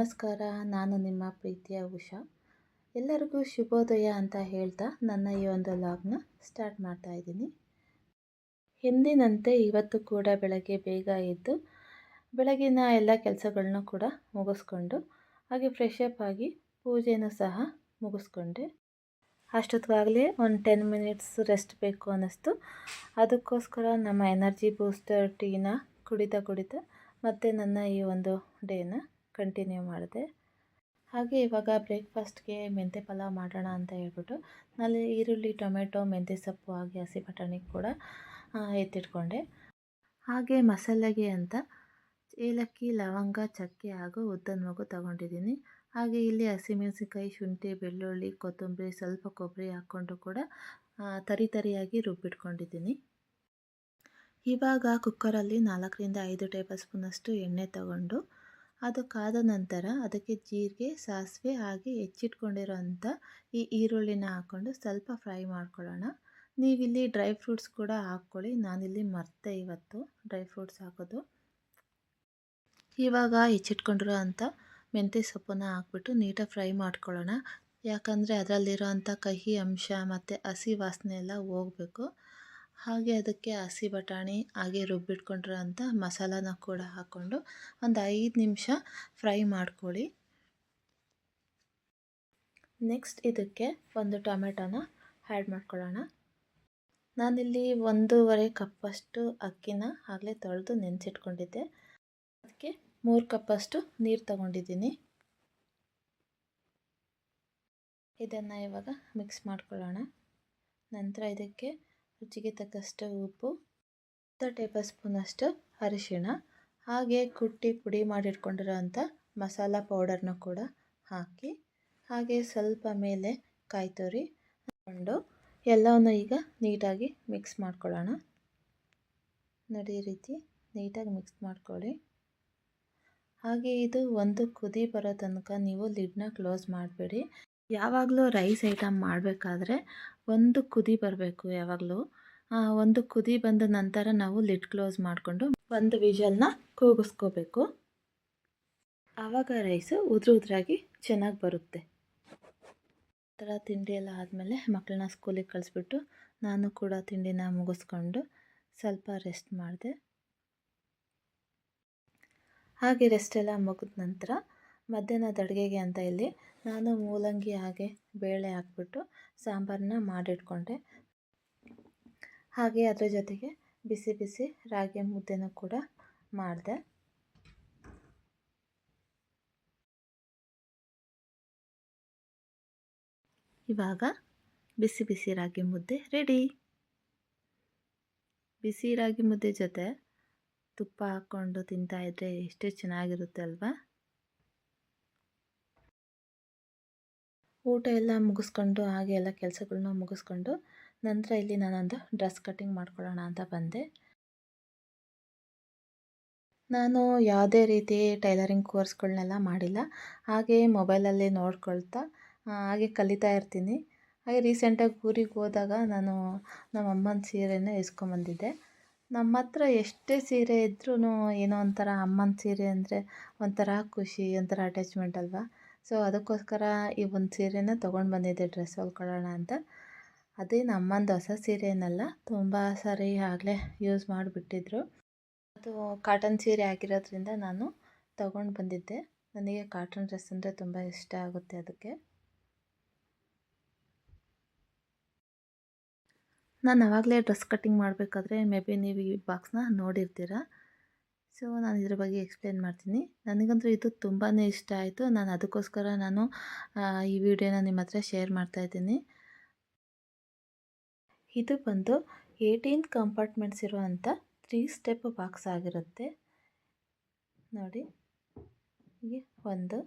ನಮಸ್ಕಾರ. ನಾನು ನಿಮ್ಮ ಪ್ರೀತಿಯ ಉಷಾ. ಎಲ್ಲರಿಗೂ ಶುಭೋದಯ ಅಂತ ಹೇಳ್ತಾ ನನ್ನ ಈ ಒಂದು ಲಾಗ್ನ ಸ್ಟಾರ್ಟ್ ಮಾಡ್ತಾ ಇದ್ದೀನಿ. ಎಂದಿನಂತೆ ಇವತ್ತು ಕೂಡ ಬೆಳಗ್ಗೆ ಬೇಗ ಎದ್ದು ಬೆಳಗಿನ ಎಲ್ಲ ಕೆಲಸಗಳನ್ನ ಕೂಡ ಮುಗಿಸ್ಕೊಂಡು ಹಾಗೆ ಫ್ರೆಶ್ ಅಪ್ ಆಗಿ ಪೂಜೆನೂ ಸಹ ಮುಗಿಸ್ಕೊಂಡೆ. ಅಷ್ಟೊತ್ತಿಗಾಗಲೇ ಒಂದು 10 ಮಿನಿಟ್ಸ್ ರೆಸ್ಟ್ ಬೇಕು ಅನ್ನಿಸ್ತು. ಅದಕ್ಕೋಸ್ಕರ ನಮ್ಮ ಎನರ್ಜಿ ಬೂಸ್ಟರ್ ಟೀನ ಕುಡಿತಾ ಮತ್ತು ನನ್ನ ಈ ಒಂದು ಡೇನ ಕಂಟಿನ್ಯೂ ಮಾಡಿದೆ. ಹಾಗೆ ಇವಾಗ ಬ್ರೇಕ್ಫಾಸ್ಟ್ಗೆ ಮೆಂತ್ಯ ಪಲಾವ್ ಮಾಡೋಣ ಅಂತ ಹೇಳ್ಬಿಟ್ಟು ನಾನು ಈರುಳ್ಳಿ, ಟೊಮೆಟೊ, ಮೆಂತ್ಯ ಸೊಪ್ಪು ಹಾಗೆ ಹಸಿ ಬಟಾಣಿ ಕೂಡ ಎತ್ತಿಟ್ಕೊಂಡೆ. ಹಾಗೆ ಮಸಾಲೆಗೆ ಅಂತ ಏಲಕ್ಕಿ, ಲವಂಗ, ಚಕ್ಕೆ ಹಾಗೂ ಉದ್ದದ ಮೂಗು ತೊಗೊಂಡಿದ್ದೀನಿ. ಹಾಗೆ ಇಲ್ಲಿ ಹಸಿಮೆಣಸಿನ್ಕಾಯಿ, ಶುಂಠಿ, ಬೆಳ್ಳುಳ್ಳಿ, ಕೊತ್ತಂಬರಿ, ಸ್ವಲ್ಪ ಕೊಬ್ಬರಿ ಹಾಕ್ಕೊಂಡು ಕೂಡ ತರಿಯಾಗಿ ರುಬ್ಬಿಟ್ಕೊಂಡಿದ್ದೀನಿ. ಇವಾಗ ಕುಕ್ಕರಲ್ಲಿ 4ರಿಂದ 5 ಟೇಬಲ್ ಸ್ಪೂನಷ್ಟು ಎಣ್ಣೆ ತಗೊಂಡು ಅದು ಕಾದ ನಂತರ ಅದಕ್ಕೆ ಜೀರಿಗೆ, ಸಾಸಿವೆ ಹಾಗೆ ಹೆಚ್ಚಿಟ್ಕೊಂಡಿರೋಂಥ ಈ ಈರುಳ್ಳಿನ ಹಾಕ್ಕೊಂಡು ಸ್ವಲ್ಪ ಫ್ರೈ ಮಾಡ್ಕೊಳ್ಳೋಣ. ನೀವಿಲ್ಲಿ ಡ್ರೈ ಫ್ರೂಟ್ಸ್ ಕೂಡ ಹಾಕ್ಕೊಳ್ಳಿ. ನಾನಿಲ್ಲಿ ಮರ್ತೆ ಇವತ್ತು ಡ್ರೈ ಫ್ರೂಟ್ಸ್ ಹಾಕೋದು. ಇವಾಗ ಹೆಚ್ಚಿಟ್ಕೊಂಡಿರೋ ಅಂಥ ಮೆಂತ್ಯ ಸೊಪ್ಪನ್ನು ಹಾಕ್ಬಿಟ್ಟು ನೀಟಾಗಿ ಫ್ರೈ ಮಾಡ್ಕೊಳ್ಳೋಣ. ಯಾಕಂದರೆ ಅದರಲ್ಲಿರೋ ಅಂಥ ಕಹಿ ಅಂಶ ಮತ್ತು ಹಸಿ ವಾಸನೆ ಎಲ್ಲ ಹೋಗಬೇಕು. ಹಾಗೆ ಅದಕ್ಕೆ ಹಸಿ ಬಟಾಣಿ ಹಾಗೆ ರುಬ್ಬಿಟ್ಕೊಂಡಿರೋ ಅಂಥ ಮಸಾಲಾನ ಕೂಡ ಹಾಕ್ಕೊಂಡು ಒಂದು 5 ನಿಮಿಷ ಫ್ರೈ ಮಾಡ್ಕೊಳ್ಳಿ. ನೆಕ್ಸ್ಟ್ ಇದಕ್ಕೆ ಒಂದು ಟೊಮೆಟೊನ ಆ್ಯಡ್ ಮಾಡ್ಕೊಳ್ಳೋಣ. ನಾನಿಲ್ಲಿ 1.5 ಕಪ್ಪಷ್ಟು ಅಕ್ಕಿನ ಆಗಲೇ ತೊಳೆದು ನೆನೆಸಿಟ್ಕೊಂಡಿದ್ದೆ. ಅದಕ್ಕೆ 3 ಕಪ್ಪಷ್ಟು ನೀರು ತಗೊಂಡಿದ್ದೀನಿ. ಇದನ್ನು ಇವಾಗ ಮಿಕ್ಸ್ ಮಾಡ್ಕೊಳ್ಳೋಣ. ನಂತರ ಇದಕ್ಕೆ ರುಚಿಗೆ ತಕ್ಕಷ್ಟು ಉಪ್ಪು, 10 ಟೇಬಲ್ ಸ್ಪೂನಷ್ಟು ಅರಿಶಿಣ ಹಾಗೆ ಕುಟ್ಟಿ ಪುಡಿ ಮಾಡಿಟ್ಕೊಂಡಿರೋ ಅಂಥ ಮಸಾಲ ಪೌಡರ್ನ ಕೂಡ ಹಾಕಿ ಹಾಗೆ ಸ್ವಲ್ಪ ಮೇಲೆ ಕಾಯಿ ತುರಿ ಹಾಕ್ಕೊಂಡು ಎಲ್ಲವನ್ನು ಈಗ ನೀಟಾಗಿ ಮಿಕ್ಸ್ ಮಾಡ್ಕೊಳ್ಳೋಣ. ನೋಡಿ, ಈ ರೀತಿ ನೀಟಾಗಿ ಮಿಕ್ಸ್ ಮಾಡ್ಕೊಳ್ಳಿ. ಹಾಗೆ ಇದು ಒಂದು ಕುದಿ ಬರೋ ತನಕ ನೀವು ಲಿಡ್ನ ಕ್ಲೋಸ್ ಮಾಡಬೇಡಿ. ಯಾವಾಗಲೂ ರೈಸ್ ಐಟಮ್ ಮಾಡಬೇಕಾದ್ರೆ ಒಂದು ಕುದಿ ಬರಬೇಕು. ಯಾವಾಗಲೂ ಒಂದು ಕುದಿ ಬಂದ ನಂತರ ನಾವು ಲಿಡ್ ಕ್ಲೋಸ್ ಮಾಡಿಕೊಂಡು ಒಂದು ವಿಷಲ್ನ ಕೂಗಿಸ್ಕೋಬೇಕು. ಆವಾಗ ರೈಸು ಉದುರಾಗಿ ಚೆನ್ನಾಗಿ ಬರುತ್ತೆ. ಥರ ತಿಂಡಿ ಎಲ್ಲ ಆದಮೇಲೆ ಮಕ್ಕಳನ್ನ ಸ್ಕೂಲಿಗೆ ಕಳಿಸ್ಬಿಟ್ಟು ನಾನು ಕೂಡ ತಿಂಡಿನ ಮುಗಿಸ್ಕೊಂಡು ಸ್ವಲ್ಪ ರೆಸ್ಟ್ ಮಾಡಿದೆ. ಹಾಗೆ ರೆಸ್ಟ್ ಎಲ್ಲ ಮುಗಿದ ನಂತರ ಮಧ್ಯಾಹ್ನದ ಅಡುಗೆಗೆ ಅಂತ ಇಲ್ಲಿ ನಾನು ಮೂಲಂಗಿ ಹಾಗೆ ಬೇಳೆ ಹಾಕ್ಬಿಟ್ಟು ಸಾಂಬಾರನ್ನ ಮಾಡಿಟ್ಕೊಂಡೆ. ಹಾಗೆ ಅದರ ಜೊತೆಗೆ ಬಿಸಿ ಬಿಸಿ ರಾಗಿ ಮುದ್ದೆನೂ ಕೂಡ ಮಾಡಿದೆ. ಇವಾಗ ಬಿಸಿ ಬಿಸಿ ರಾಗಿ ಮುದ್ದೆ ರೆಡಿ. ಬಿಸಿ ರಾಗಿ ಮುದ್ದೆ ಜೊತೆ ತುಪ್ಪ ಹಾಕ್ಕೊಂಡು ತಿಂತಾಯಿದ್ರೆ ಎಷ್ಟು ಚೆನ್ನಾಗಿರುತ್ತೆ ಅಲ್ವಾ. ಊಟ ಎಲ್ಲ ಮುಗಿಸ್ಕೊಂಡು ಹಾಗೆ ಎಲ್ಲ ಕೆಲಸಗಳನ್ನ ಮುಗಿಸ್ಕೊಂಡು ನಂತರ ಇಲ್ಲಿ ನಾನೊಂದು ಡ್ರೆಸ್ ಕಟ್ಟಿಂಗ್ ಮಾಡ್ಕೊಳ್ಳೋಣ ಅಂತ ಬಂದೆ. ನಾನು ಯಾವುದೇ ರೀತಿ ಟೈಲರಿಂಗ್ ಕೋರ್ಸ್ಗಳನ್ನೆಲ್ಲ ಮಾಡಿಲ್ಲ. ಹಾಗೆ ಮೊಬೈಲಲ್ಲಿ ನೋಡ್ಕೊಳ್ತಾ ಹಾಗೆ ಕಲಿತಾ ಇರ್ತೀನಿ. ಹಾಗೆ ರೀಸೆಂಟಾಗಿ ಊರಿಗೆ ಹೋದಾಗ ನಾನು ನಮ್ಮ ಅಮ್ಮನ ಸೀರೆನ ಇಸ್ಕೊಂಬಂದಿದ್ದೆ. ನಮ್ಮ ಹತ್ರ ಎಷ್ಟೇ ಸೀರೆ ಇದ್ರೂ ಏನೋ ಒಂಥರ ಅಮ್ಮನ ಸೀರೆ ಅಂದರೆ ಒಂಥರ ಖುಷಿ, ಒಂಥರ ಅಟ್ಯಾಚ್ಮೆಂಟ್ ಅಲ್ವಾ. ಸೊ ಅದಕ್ಕೋಸ್ಕರ ಈ ಒಂದು ಸೀರೆನ ತೊಗೊಂಡು ಬಂದಿದ್ದೆ ಡ್ರೆಸ್ ಹೊಲ್ಕೊಳ್ಳೋಣ ಅಂತ. ಅದೇನು ಅಮ್ಮಂದು ಹೊಸ ಸೀರೆ ಏನಲ್ಲ, ತುಂಬ ಸಾರಿ ಆಗಲೇ ಯೂಸ್ ಮಾಡಿಬಿಟ್ಟಿದ್ರು. ಅದು ಕಾಟನ್ ಸೀರೆ ಆಗಿರೋದ್ರಿಂದ ನಾನು ತೊಗೊಂಡು ಬಂದಿದ್ದೆ. ನನಗೆ ಕಾಟನ್ ಡ್ರೆಸ್ ಅಂದರೆ ತುಂಬ ಇಷ್ಟ ಆಗುತ್ತೆ. ಅದಕ್ಕೆ ನಾನು ಆವಾಗಲೇ ಡ್ರೆಸ್ ಕಟ್ಟಿಂಗ್ ಮಾಡಬೇಕಾದ್ರೆ ಮೇ ಬಿ ನೀವು ಈ ಬಾಕ್ಸ್ನ ನೋಡಿರ್ತೀರ. ಸೊ ನಾನು ಇದ್ರ ಬಗ್ಗೆ ಎಕ್ಸ್ಪ್ಲೇನ್ ಮಾಡ್ತೀನಿ. ನನಗಂತೂ ಇದು ತುಂಬಾ ಇಷ್ಟ ಆಯಿತು. ನಾನು ಅದಕ್ಕೋಸ್ಕರ ಈ ವಿಡಿಯೋನ ನಿಮ್ಮ ಹತ್ರ ಶೇರ್ ಮಾಡ್ತಾಯಿದ್ದೀನಿ. ಇದು ಬಂದು 18 ಕಂಪಾರ್ಟ್ಮೆಂಟ್ಸ್ ಇರುವಂಥ 3 ಸ್ಟೆಪ್ ಬಾಕ್ಸ್ ಆಗಿರುತ್ತೆ. ನೋಡಿ, ಹೀಗೆ 1,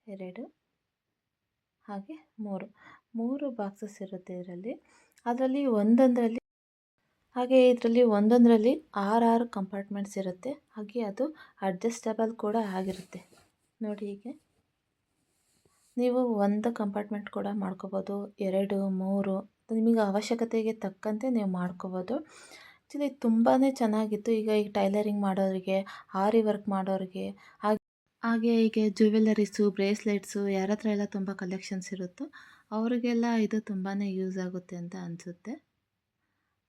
2 ಹಾಗೆ 3 ಬಾಕ್ಸಸ್ ಇರುತ್ತೆ ಇದರಲ್ಲಿ. ಇದರಲ್ಲಿ ಒಂದೊಂದರಲ್ಲಿ 6 ಕಂಪಾರ್ಟ್ಮೆಂಟ್ಸ್ ಇರುತ್ತೆ. ಹಾಗೆ ಅದು ಅಡ್ಜಸ್ಟಬಲ್ ಕೂಡ ಆಗಿರುತ್ತೆ. ನೋಡಿ, ಹೀಗೆ ನೀವು 1 ಕಂಪಾರ್ಟ್ಮೆಂಟ್ ಕೂಡ ಮಾಡ್ಕೋಬೋದು, 2, 3 ನಿಮಗೆ ಅವಶ್ಯಕತೆಗೆ ತಕ್ಕಂತೆ ನೀವು ಮಾಡ್ಕೋಬೋದು. ಆ್ಯಕ್ಚುಲಿ ತುಂಬಾ ಚೆನ್ನಾಗಿತ್ತು. ಈಗ ಟೈಲರಿಂಗ್ ಮಾಡೋರಿಗೆ, ಆರಿ ವರ್ಕ್ ಮಾಡೋರಿಗೆ, ಹಾಗೆ ಹಾಗೆ ಹೀಗೆ ಜ್ಯುವೆಲರೀಸು, ಬ್ರೇಸ್ಲೆಟ್ಸು ಯಾರ ಹತ್ರ ಎಲ್ಲ ತುಂಬ ಕಲೆಕ್ಷನ್ಸ್ ಇರುತ್ತೋ ಅವರಿಗೆಲ್ಲ ಇದು ತುಂಬಾ ಯೂಸ್ ಆಗುತ್ತೆ ಅಂತ ಅನಿಸುತ್ತೆ.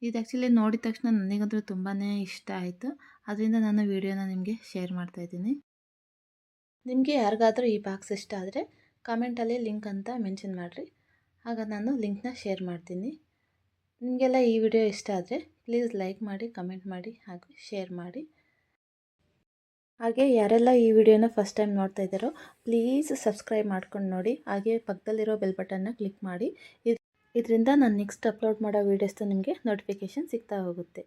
ಇದು ಆ್ಯಕ್ಚುಲಿ ನೋಡಿದ ತಕ್ಷಣ ನನಗಂತೂ ತುಂಬಾ ಇಷ್ಟ ಆಯಿತು. ಅದರಿಂದ ನಾನು ವಿಡಿಯೋನ ನಿಮಗೆ ಶೇರ್ ಮಾಡ್ತಾಯಿದ್ದೀನಿ. ನಿಮಗೆ ಯಾರಿಗಾದರೂ ಈ ಬಾಕ್ಸ್ ಇಷ್ಟ ಆದರೆ ಕಾಮೆಂಟಲ್ಲಿ ಲಿಂಕ್ ಅಂತ ಮೆನ್ಷನ್ ಮಾಡಿರಿ. ಆಗ ನಾನು ಲಿಂಕ್ನ ಶೇರ್ ಮಾಡ್ತೀನಿ. ನಿಮಗೆಲ್ಲ ಈ ವಿಡಿಯೋ ಇಷ್ಟ ಆದರೆ ಪ್ಲೀಸ್ ಲೈಕ್ ಮಾಡಿ, ಕಮೆಂಟ್ ಮಾಡಿ ಹಾಗೂ ಶೇರ್ ಮಾಡಿ. ಹಾಗೆ ಯಾರೆಲ್ಲ ಈ ವಿಡಿಯೋನ ಫಸ್ಟ್ ಟೈಮ್ ನೋಡ್ತಾ ಇದ್ದಾರೋ ಪ್ಲೀಸ್ ಸಬ್ಸ್ಕ್ರೈಬ್ ಮಾಡ್ಕೊಂಡು ನೋಡಿ. ಹಾಗೆ ಪಕ್ಕದಲ್ಲಿರೋ ಬೆಲ್ ಬಟನ್ನ ಕ್ಲಿಕ್ ಮಾಡಿ. ಇದರಿಂದ ನಾನು ನೆಕ್ಸ್ಟ್ ಅಪ್ಲೋಡ್ ಮಾಡೋ ವೀಡಿಯೋಸ್ದು ನಿಮಗೆ ನೋಟಿಫಿಕೇಷನ್ ಸಿಗ್ತಾ ಹೋಗುತ್ತೆ.